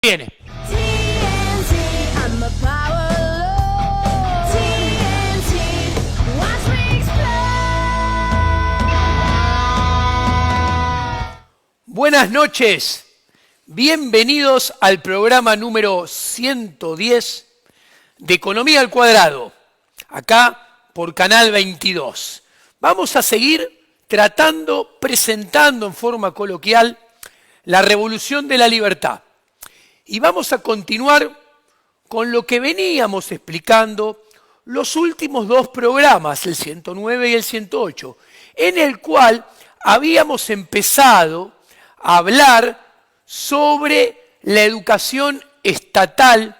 Viene. Buenas noches, bienvenidos al programa número 110 de Economía al Cuadrado, acá por Canal 22. Vamos a seguir presentando en forma coloquial la revolución de la libertad. Y vamos a continuar con lo que veníamos explicando los últimos dos programas, el 109 y el 108, en el cual habíamos empezado a hablar sobre la educación estatal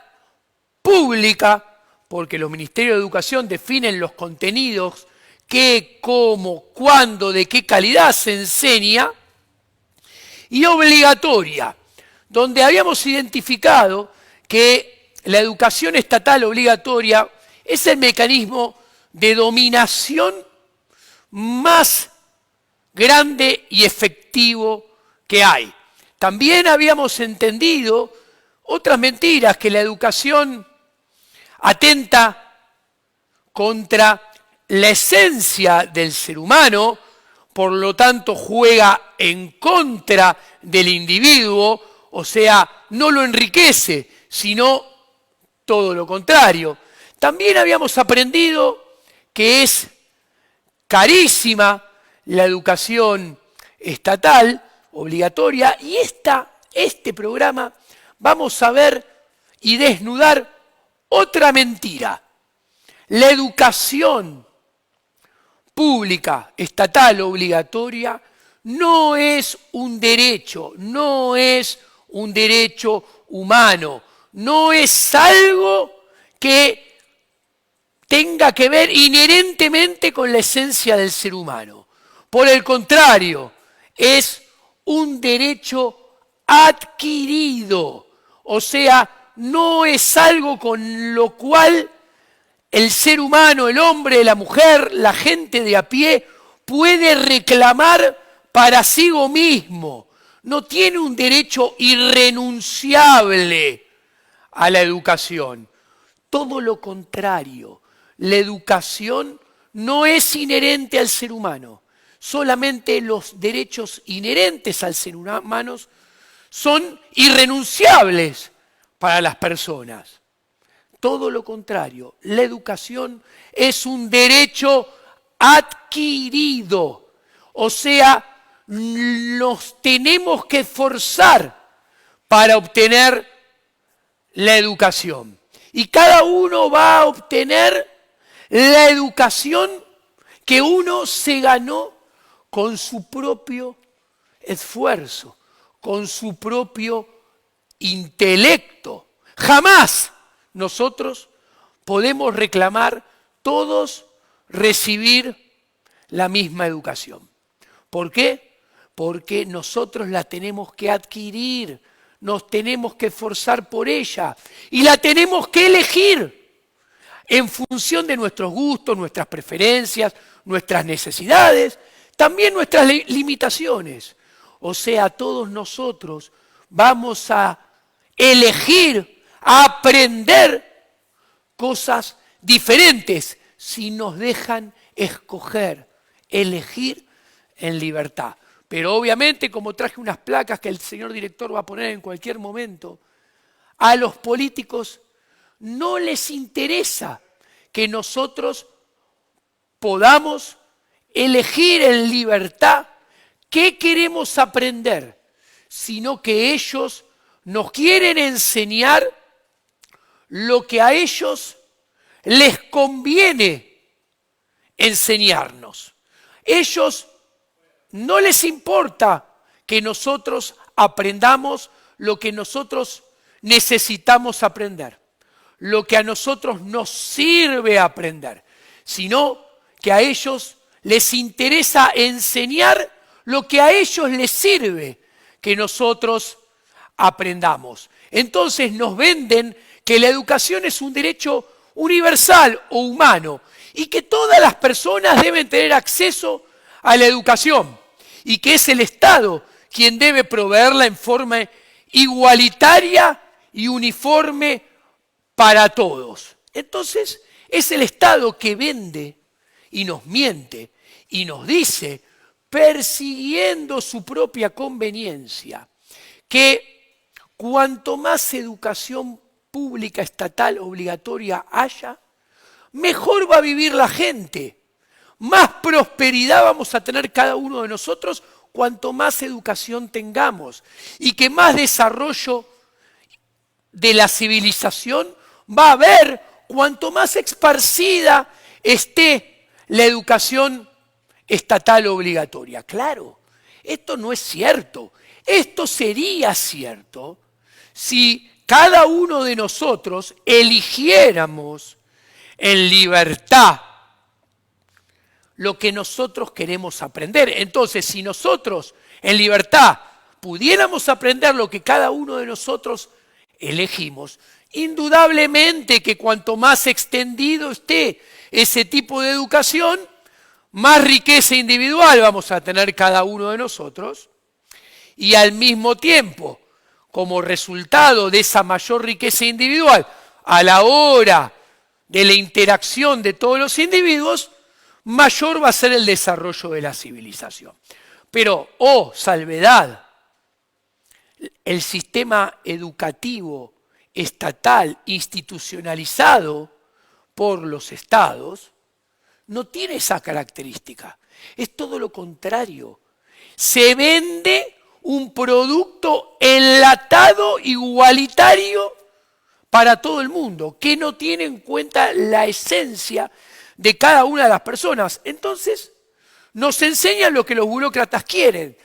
pública, porque los ministerios de educación definen los contenidos, qué, cómo, cuándo, de qué calidad se enseña, y obligatoria, donde habíamos identificado que la educación estatal obligatoria es el mecanismo de dominación más grande y efectivo que hay. También habíamos entendido otras mentiras, que la educación atenta contra la esencia del ser humano, por lo tanto juega en contra del individuo, o sea, no lo enriquece, sino todo lo contrario. También habíamos aprendido que es carísima la educación estatal, obligatoria, y este programa vamos a ver y desnudar otra mentira. La educación pública, estatal, obligatoria, no es un derecho, no es un derecho humano, no es algo que tenga que ver inherentemente con la esencia del ser humano. Por el contrario, es un derecho adquirido, o sea, no es algo con lo cual el ser humano, el hombre, la mujer, la gente de a pie puede reclamar para sí mismo. No tiene un derecho irrenunciable a la educación. Todo lo contrario, la educación no es inherente al ser humano. Solamente los derechos inherentes al ser humano son irrenunciables para las personas. Todo lo contrario, la educación es un derecho adquirido. O sea, nos tenemos que esforzar para obtener la educación. Y cada uno va a obtener la educación que uno se ganó con su propio esfuerzo, con su propio intelecto. Jamás nosotros podemos reclamar todos recibir la misma educación. ¿Por qué? Porque nosotros la tenemos que adquirir, nos tenemos que esforzar por ella y la tenemos que elegir en función de nuestros gustos, nuestras preferencias, nuestras necesidades, también nuestras limitaciones. O sea, todos nosotros vamos a elegir, a aprender cosas diferentes si nos dejan escoger, elegir en libertad. Pero obviamente, como traje unas placas que el señor director va a poner en cualquier momento, a los políticos no les interesa que nosotros podamos elegir en libertad qué queremos aprender, sino que ellos nos quieren enseñar lo que a ellos les conviene enseñarnos. Ellos no les importa que nosotros aprendamos lo que nosotros necesitamos aprender, lo que a nosotros nos sirve aprender, sino que a ellos les interesa enseñar lo que a ellos les sirve que nosotros aprendamos. Entonces nos venden que la educación es un derecho universal o humano y que todas las personas deben tener acceso a la educación y que es el Estado quien debe proveerla en forma igualitaria y uniforme para todos. Entonces, es el Estado que vende y nos miente y nos dice, persiguiendo su propia conveniencia, que cuanto más educación pública estatal obligatoria haya, mejor va a vivir la gente, más prosperidad vamos a tener cada uno de nosotros cuanto más educación tengamos y que más desarrollo de la civilización va a haber cuanto más esparcida esté la educación estatal obligatoria. Claro, esto no es cierto. Esto sería cierto si cada uno de nosotros eligiéramos en libertad lo que nosotros queremos aprender. Entonces, si nosotros en libertad pudiéramos aprender lo que cada uno de nosotros elegimos, indudablemente que cuanto más extendido esté ese tipo de educación, más riqueza individual vamos a tener cada uno de nosotros y al mismo tiempo, como resultado de esa mayor riqueza individual, a la hora de la interacción de todos los individuos, mayor va a ser el desarrollo de la civilización. Pero, oh salvedad, el sistema educativo estatal institucionalizado por los estados no tiene esa característica. Es todo lo contrario. Se vende un producto enlatado igualitario para todo el mundo, que no tiene en cuenta la esencia de cada una de las personas. Entonces, nos enseñan lo que los burócratas quieren,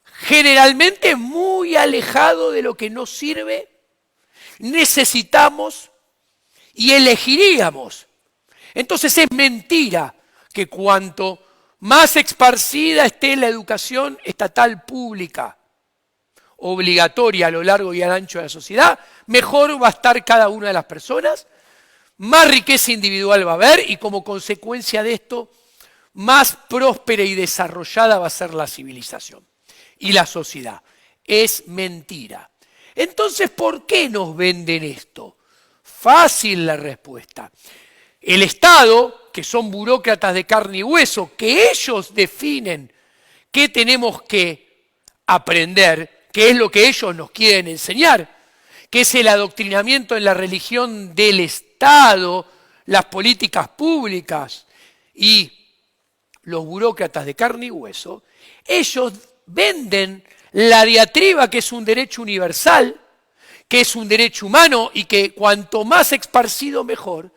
generalmente muy alejado de lo que nos sirve, necesitamos y elegiríamos. Entonces es mentira que cuanto más esparcida esté la educación estatal pública, obligatoria a lo largo y al ancho de la sociedad, mejor va a estar cada una de las personas, más riqueza individual va a haber y como consecuencia de esto, más próspera y desarrollada va a ser la civilización y la sociedad. Es mentira. Entonces, ¿por qué nos venden esto? Fácil la respuesta. El Estado, que son burócratas de carne y hueso, que ellos definen qué tenemos que aprender, qué es lo que ellos nos quieren enseñar, que es el adoctrinamiento en la religión del Estado, las políticas públicas y los burócratas de carne y hueso, ellos venden la diatriba que es un derecho universal, que es un derecho humano y que cuanto más esparcido mejor,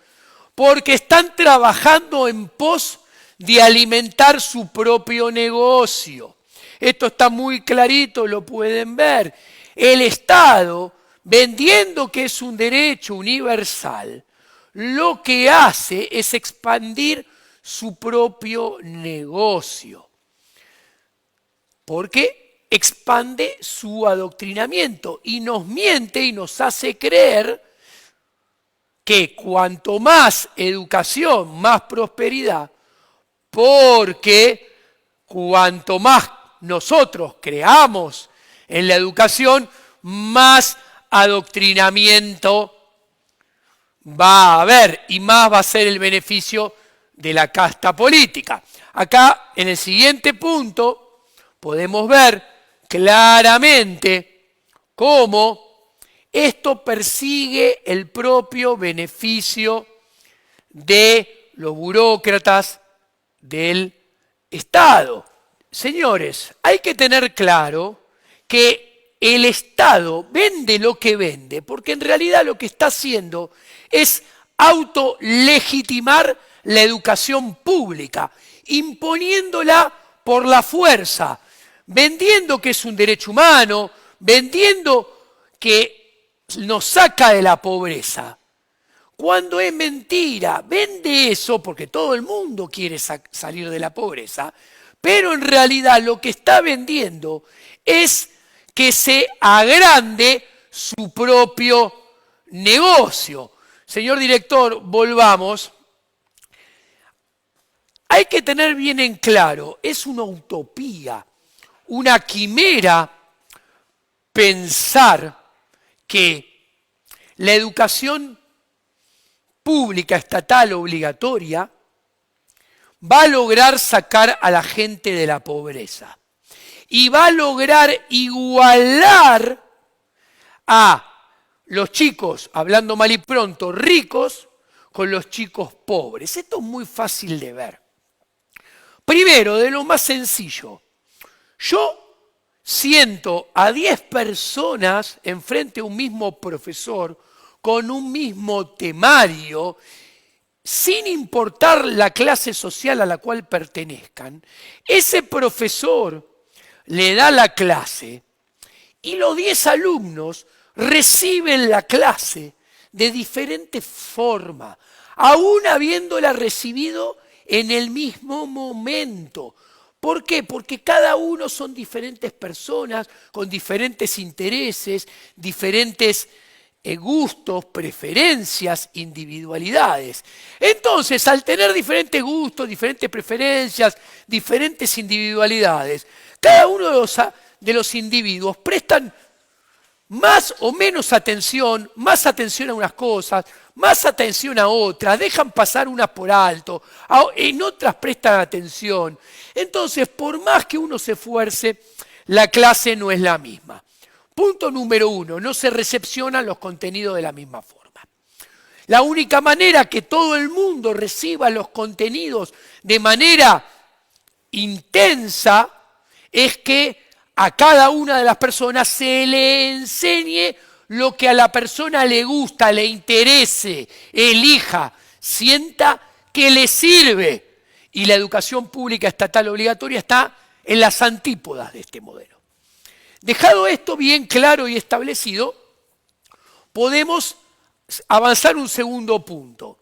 porque están trabajando en pos de alimentar su propio negocio. Esto está muy clarito, lo pueden ver. El Estado, vendiendo que es un derecho universal, lo que hace es expandir su propio negocio. Porque expande su adoctrinamiento y nos miente y nos hace creer que cuanto más educación, más prosperidad, porque cuanto más nosotros creamos en la educación, más adoctrinamiento va a haber y más va a ser el beneficio de la casta política. Acá, en el siguiente punto, podemos ver claramente cómo esto persigue el propio beneficio de los burócratas del Estado. Señores, hay que tener claro que el Estado vende lo que vende, porque en realidad lo que está haciendo es autolegitimar la educación pública, imponiéndola por la fuerza, vendiendo que es un derecho humano, vendiendo que nos saca de la pobreza. Cuando es mentira, vende eso porque todo el mundo quiere salir de la pobreza, pero en realidad lo que está vendiendo es que se agrande su propio negocio. Señor director, volvamos. Hay que tener bien en claro, es una utopía, una quimera pensar que la educación pública estatal obligatoria va a lograr sacar a la gente de la pobreza y va a lograr igualar a los chicos, hablando mal y pronto, ricos, con los chicos pobres. Esto es muy fácil de ver. Primero, de lo más sencillo, yo siento a 10 personas enfrente a un mismo profesor con un mismo temario, sin importar la clase social a la cual pertenezcan. Ese profesor le da la clase y los 10 alumnos reciben la clase de diferente forma, aún habiéndola recibido en el mismo momento. ¿Por qué? Porque cada uno son diferentes personas con diferentes intereses, diferentes gustos, preferencias, individualidades. Entonces, al tener diferentes gustos, diferentes preferencias, diferentes individualidades, cada uno de los individuos prestan más o menos atención, más atención a unas cosas, más atención a otras, dejan pasar unas por alto, en otras prestan atención. Entonces, por más que uno se esfuerce, la clase no es la misma. Punto número 1, no se recepcionan los contenidos de la misma forma. La única manera que todo el mundo reciba los contenidos de manera intensa es que a cada una de las personas se le enseñe lo que a la persona le gusta, le interese, elija, sienta que le sirve. Y la educación pública estatal obligatoria está en las antípodas de este modelo. Dejado esto bien claro y establecido, podemos avanzar un segundo punto.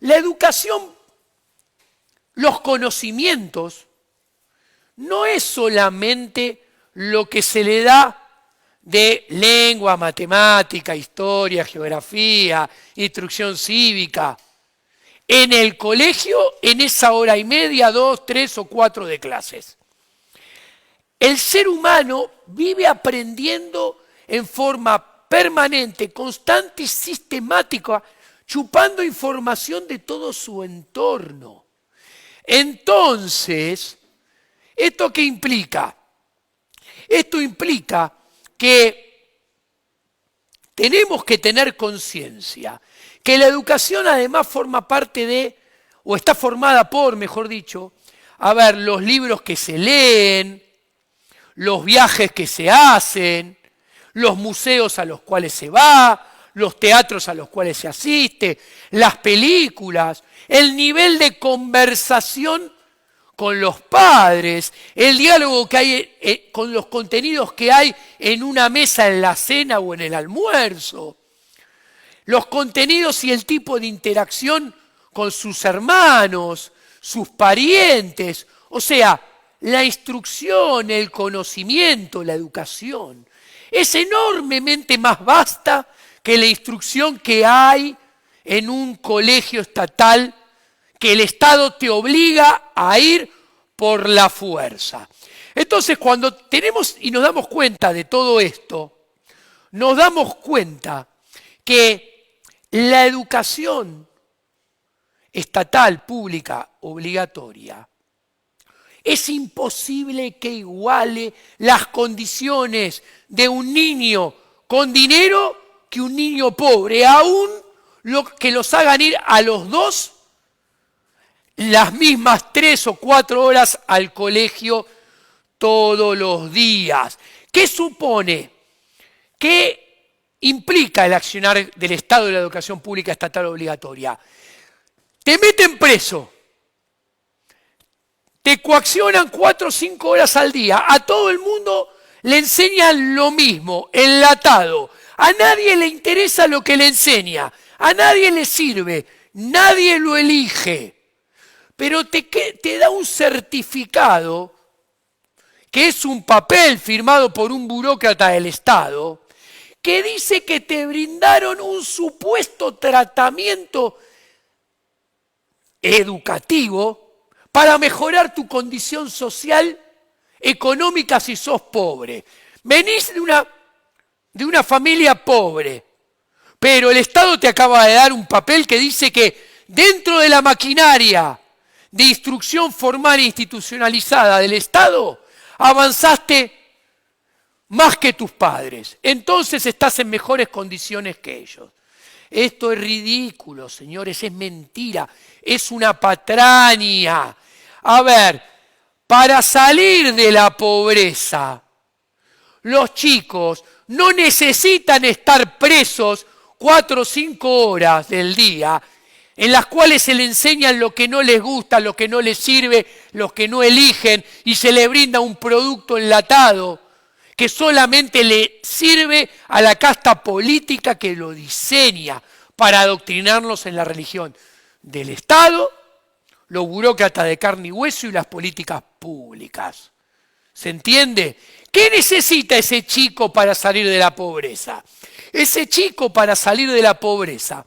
La educación, los conocimientos, no es solamente lo que se le da de lengua, matemática, historia, geografía, instrucción cívica. En el colegio, en esa hora y media, 2, 3 o 4 de clases. El ser humano vive aprendiendo en forma permanente, constante y sistemática, chupando información de todo su entorno. Entonces, ¿esto qué implica? Esto implica que tenemos que tener conciencia que la educación además forma parte de, o está formada por, mejor dicho, los libros que se leen, los viajes que se hacen, los museos a los cuales se va, los teatros a los cuales se asiste, las películas, el nivel de conversación con los padres, el diálogo que hay con los contenidos que hay en una mesa en la cena o en el almuerzo, los contenidos y el tipo de interacción con sus hermanos, sus parientes, o sea, la instrucción, el conocimiento, la educación, es enormemente más vasta que la instrucción que hay en un colegio estatal que el Estado te obliga a ir por la fuerza. Entonces, cuando tenemos y nos damos cuenta de todo esto, nos damos cuenta que la educación estatal, pública, obligatoria, es imposible que iguale las condiciones de un niño con dinero que un niño pobre, aún que los hagan ir a los dos las mismas 3 o 4 horas al colegio todos los días. ¿Qué supone? ¿Qué implica el accionar del Estado de la educación pública estatal obligatoria? Te meten preso. Te coaccionan 4 o 5 horas al día. A todo el mundo le enseñan lo mismo, enlatado. A nadie le interesa lo que le enseña. A nadie le sirve. Nadie lo elige. Pero te da un certificado, que es un papel firmado por un burócrata del Estado, que dice que te brindaron un supuesto tratamiento educativo para mejorar tu condición social, económica si sos pobre. Venís de una familia pobre, Pero el Estado te acaba de dar un papel que dice que dentro de la maquinaria de instrucción formal e institucionalizada del Estado, avanzaste más que tus padres. Entonces estás en mejores condiciones que ellos. Esto es ridículo, señores, es mentira, es una patraña. A ver, para salir de la pobreza, los chicos no necesitan estar presos 4 o 5 horas del día, en las cuales se les enseñan lo que no les gusta, lo que no les sirve, lo que no eligen, y se les brinda un producto enlatado que solamente le sirve a la casta política que lo diseña para adoctrinarnos en la religión del Estado, los burócratas de carne y hueso y las políticas públicas. ¿Se entiende? ¿Qué necesita ese chico para salir de la pobreza? Ese chico para salir de la pobreza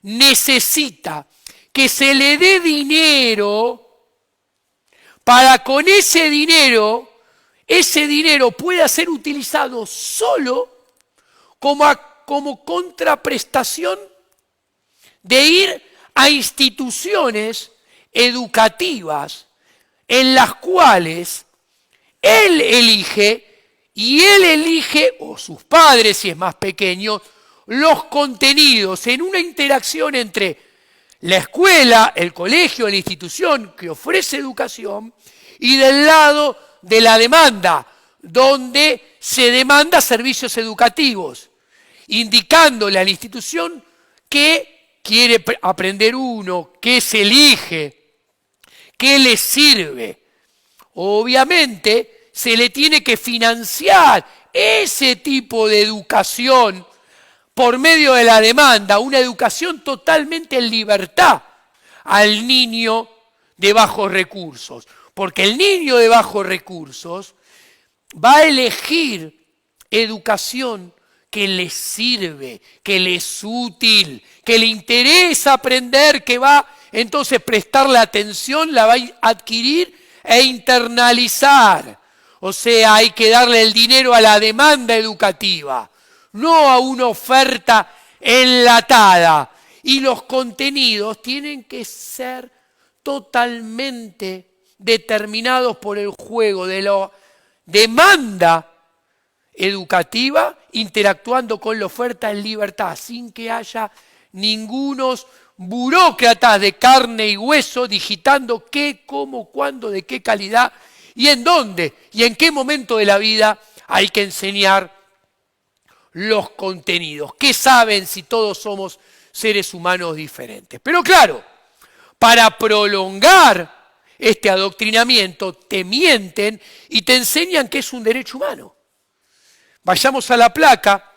necesita que se le dé dinero para con ese dinero pueda ser utilizado solo como contraprestación de ir a instituciones educativas en las cuales él elige, o sus padres si es más pequeño, los contenidos en una interacción entre la escuela, el colegio, la institución que ofrece educación y del lado de la demanda, donde se demanda servicios educativos, indicándole a la institución qué quiere aprender uno, qué se elige, qué le sirve. Obviamente se le tiene que financiar ese tipo de educación por medio de la demanda, una educación totalmente en libertad al niño de bajos recursos. Porque el niño de bajos recursos va a elegir educación que le sirve, que le es útil, que le interesa aprender, que va entonces prestarle atención, la va a adquirir e internalizar. O sea, hay que darle el dinero a la demanda educativa, no a una oferta enlatada. Y los contenidos tienen que ser totalmente determinados por el juego de la demanda educativa, interactuando con la oferta en libertad, sin que haya ningunos burócratas de carne y hueso digitando qué, cómo, cuándo, de qué calidad y en dónde y en qué momento de la vida hay que enseñar los contenidos. ¿Qué saben si todos somos seres humanos diferentes? Pero claro, para prolongar este adoctrinamiento te mienten y te enseñan que es un derecho humano. Vayamos a la placa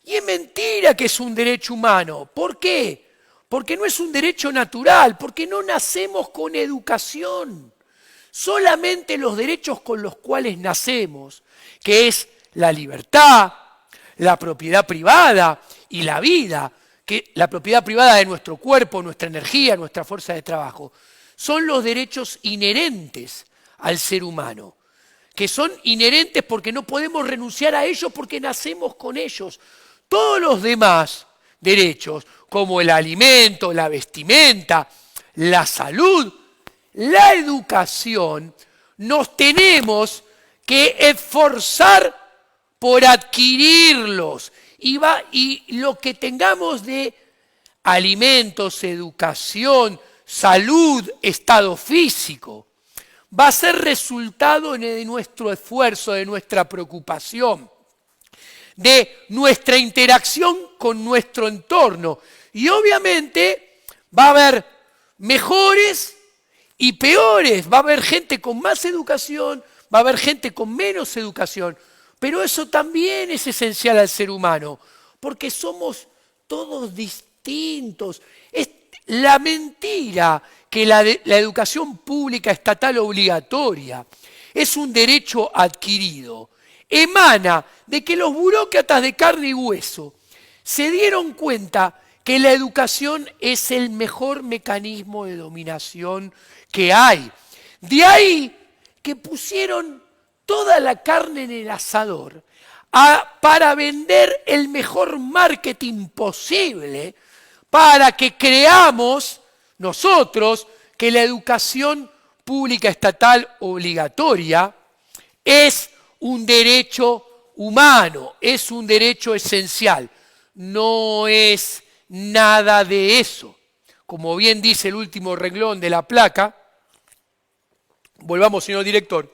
y es mentira que es un derecho humano. ¿Por qué? Porque no es un derecho natural, porque no nacemos con educación. Solamente los derechos con los cuales nacemos, que es la libertad, la propiedad privada y la vida, que la propiedad privada de nuestro cuerpo, nuestra energía, nuestra fuerza de trabajo, son los derechos inherentes al ser humano, que son inherentes porque no podemos renunciar a ellos porque nacemos con ellos. Todos los demás derechos, como el alimento, la vestimenta, la salud, la educación, nos tenemos que esforzar por adquirirlos. Y lo que tengamos de alimentos, educación, salud, estado físico, va a ser resultado de nuestro esfuerzo, de nuestra preocupación, de nuestra interacción con nuestro entorno. Y obviamente va a haber mejores y peores, va a haber gente con más educación, va a haber gente con menos educación, pero eso también es esencial al ser humano, porque somos todos distintos. Es la mentira que la educación pública estatal obligatoria es un derecho adquirido, emana de que los burócratas de carne y hueso se dieron cuenta que la educación es el mejor mecanismo de dominación que hay. De ahí que pusieron toda la carne en el asador para vender el mejor marketing posible, para que creamos nosotros que la educación pública estatal obligatoria es un derecho humano, es un derecho esencial. No es nada de eso. Como bien dice el último renglón de la placa, volvamos, señor director,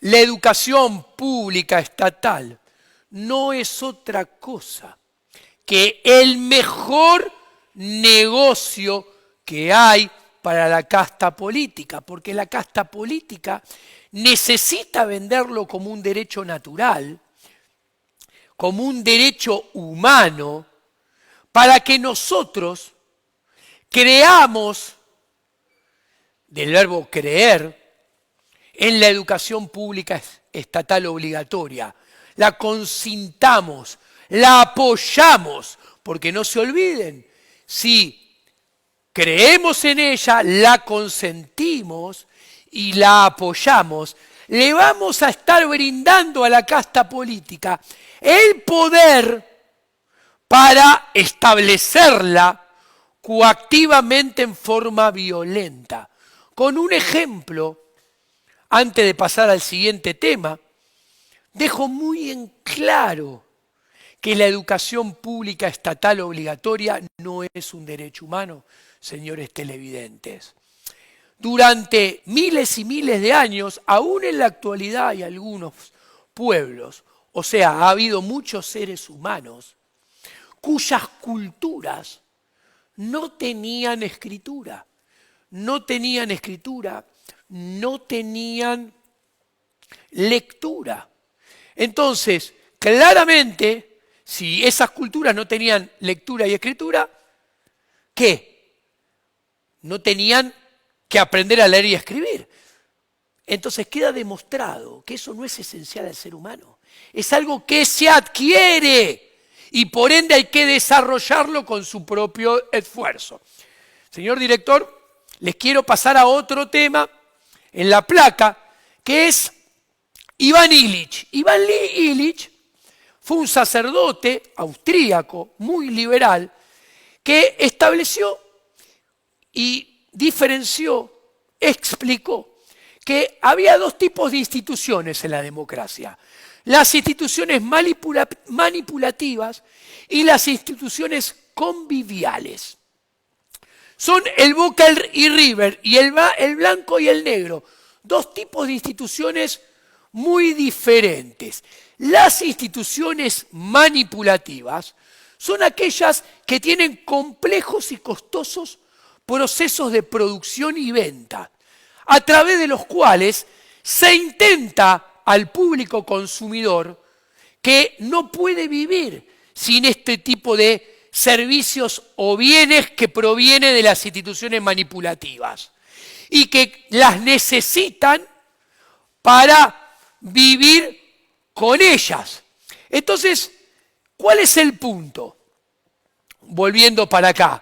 la educación pública estatal no es otra cosa que el mejor negocio que hay para la casta política, porque la casta política necesita venderlo como un derecho natural, como un derecho humano, para que nosotros creamos, del verbo creer, en la educación pública estatal obligatoria. La consintamos, la apoyamos, porque no se olviden, si creemos en ella, la consentimos y la apoyamos, le vamos a estar brindando a la casta política el poder para establecerla coactivamente en forma violenta. Con un ejemplo, antes de pasar al siguiente tema, dejo muy en claro que la educación pública estatal obligatoria no es un derecho humano, señores televidentes. Durante miles y miles de años, aún en la actualidad hay algunos pueblos, o sea, ha habido muchos seres humanos cuyas culturas no tenían escritura, no tenían lectura. Entonces, claramente, si esas culturas no tenían lectura y escritura, ¿qué? No tenían que aprender a leer y a escribir. Entonces queda demostrado que eso no es esencial al ser humano. Es algo que se adquiere y por ende hay que desarrollarlo con su propio esfuerzo. Señor director, les quiero pasar a otro tema en la placa, que es Iván Illich. Iván Illich fue un sacerdote austríaco, muy liberal, que estableció y diferenció, explicó que había dos tipos de instituciones en la democracia. Las instituciones manipulativas y las instituciones conviviales. Son el Boca y River y el blanco y el negro. Dos tipos de instituciones muy diferentes. Las instituciones manipulativas son aquellas que tienen complejos y costosos procesos de producción y venta, a través de los cuales se intenta al público consumidor que no puede vivir sin este tipo de servicios o bienes que provienen de las instituciones manipulativas y que las necesitan para vivir con ellas. Entonces, ¿cuál es el punto? Volviendo para acá,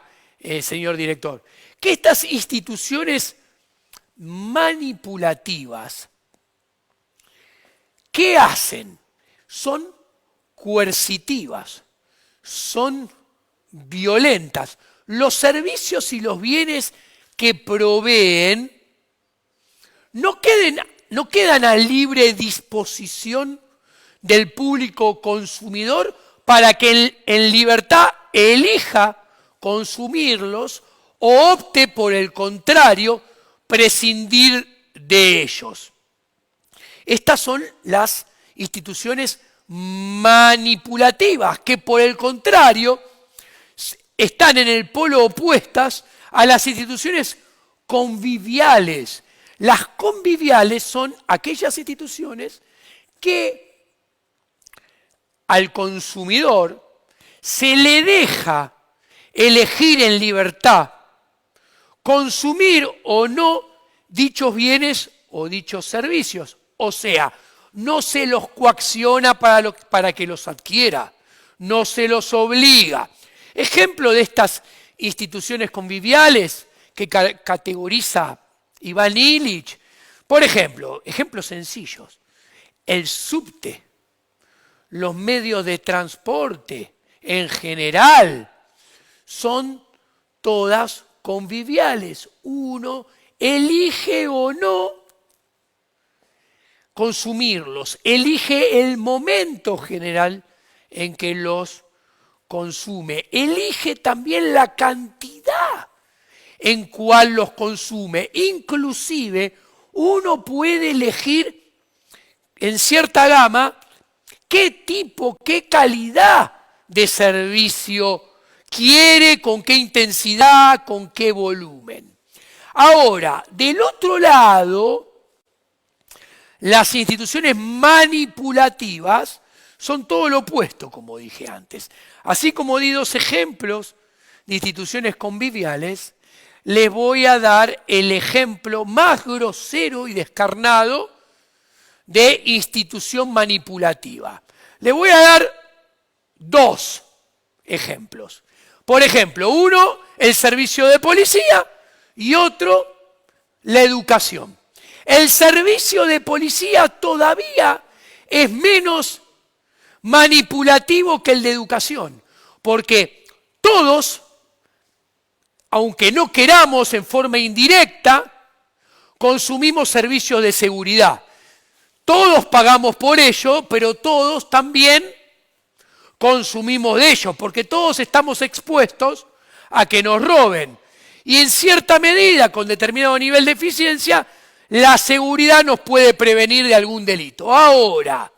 señor director, que estas instituciones manipulativas, ¿qué hacen? Son coercitivas, son violentas. Los servicios y los bienes que proveen no quedan a libre disposición del público consumidor para que en libertad elija consumirlos o opte por el contrario, prescindir de ellos. Estas son las instituciones manipulativas que por el contrario están en el polo opuestas a las instituciones conviviales. Las conviviales son aquellas instituciones que al consumidor se le deja elegir en libertad consumir o no dichos bienes o dichos servicios. O sea, no se los coacciona para que los adquiera, no se los obliga. Ejemplo de estas instituciones conviviales que categoriza Iván Illich. Por ejemplo, ejemplos sencillos. El subte. los medios de transporte en general son todas conviviales. Uno elige o no consumirlos, elige el momento general en que los consume, elige también la cantidad en cual los consume. Inclusive uno puede elegir en cierta gama qué tipo, qué calidad de servicio quiere, con qué intensidad, con qué volumen. Ahora, del otro lado, las instituciones manipulativas son todo lo opuesto, como dije antes. Así como di dos ejemplos de instituciones conviviales, les voy a dar el ejemplo más grosero y descarnado de institución manipulativa. Les voy a dar dos ejemplos. Por ejemplo, uno, el servicio de policía, y otro, la educación. El servicio de policía todavía es menos manipulativo que el de educación, porque todos, aunque no queramos en forma indirecta, consumimos servicios de seguridad. Todos pagamos por ello, pero todos también consumimos de ellos, porque todos estamos expuestos a que nos roben. Y en cierta medida, con determinado nivel de eficiencia, la seguridad nos puede prevenir de algún delito. Ahora,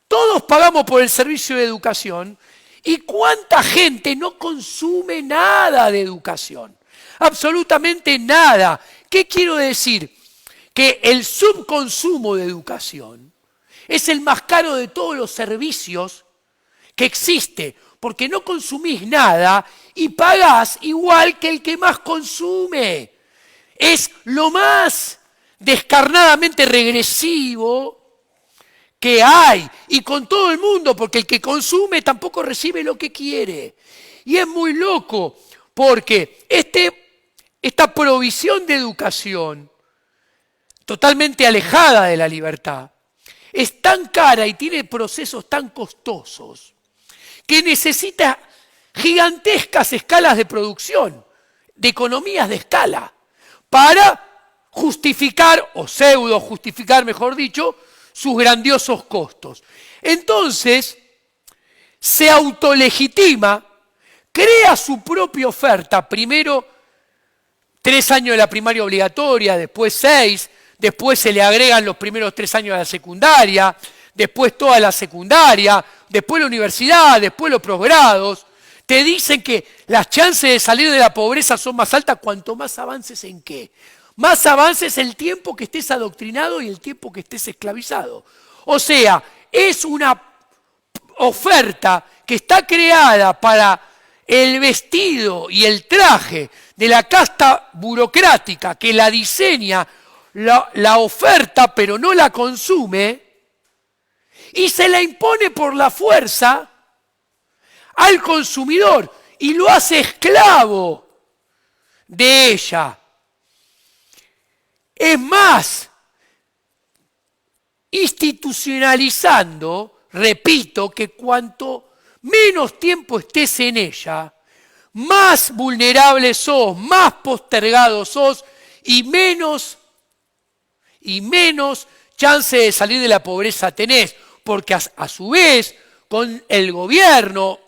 todos pagamos por el servicio de educación, ¿y cuánta gente no consume nada de educación? Absolutamente nada. ¿Qué quiero decir? Que el subconsumo de educación es el más caro de todos los servicios que existe, porque no consumís nada y pagás igual que el que más consume. Es lo más descarnadamente regresivo que hay, y con todo el mundo, porque el que consume tampoco recibe lo que quiere. Y es muy loco, porque esta provisión de educación, totalmente alejada de la libertad, es tan cara y tiene procesos tan costosos que necesita gigantescas escalas de producción, de economías de escala, para justificar, o pseudo justificar, mejor dicho, sus grandiosos costos. Entonces, se autolegitima, crea su propia oferta, primero 3 años de la primaria obligatoria, después 6, después se le agregan los primeros 3 años de la secundaria, después toda la secundaria, después la universidad, después los posgrados. Te dicen que las chances de salir de la pobreza son más altas cuanto más avances en qué. Más avances el tiempo que estés adoctrinado y el tiempo que estés esclavizado. O sea, es una oferta que está creada para el vestido y el traje de la casta burocrática que la diseña, la oferta, pero no la consume, y se la impone por la fuerza al consumidor y lo hace esclavo de ella. Es más, institucionalizando, repito, que cuanto menos tiempo estés en ella, más vulnerable sos, más postergado sos y menos chance de salir de la pobreza tenés, porque a su vez con el gobierno,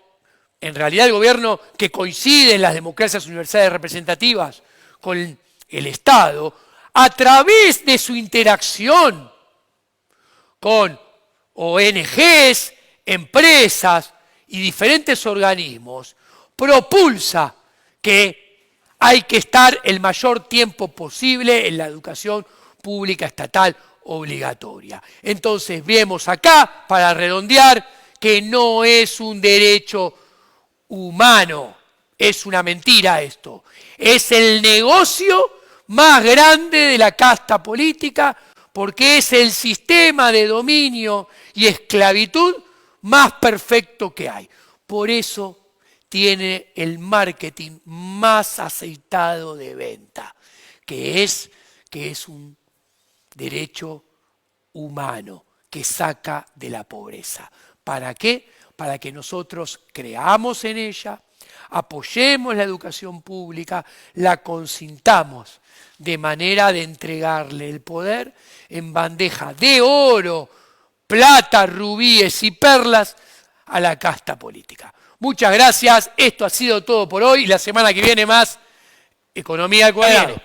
en realidad el gobierno que coincide en las democracias universales representativas con el Estado, a través de su interacción con ONGs, empresas y diferentes organismos, propulsa que hay que estar el mayor tiempo posible en la educación pública estatal obligatoria. Entonces vemos acá, para redondear, que no es un derecho humano, es una mentira esto. Es el negocio más grande de la casta política, porque es el sistema de dominio y esclavitud más perfecto que hay. Por eso tiene el marketing más aceitado de venta, que es un derecho humano que saca de la pobreza. ¿Para qué? Para que nosotros creamos en ella, apoyemos la educación pública, la consintamos de manera de entregarle el poder en bandeja de oro, plata, rubíes y perlas a la casta política. Muchas gracias, esto ha sido todo por hoy. La semana que viene más Economía al Cuadrado.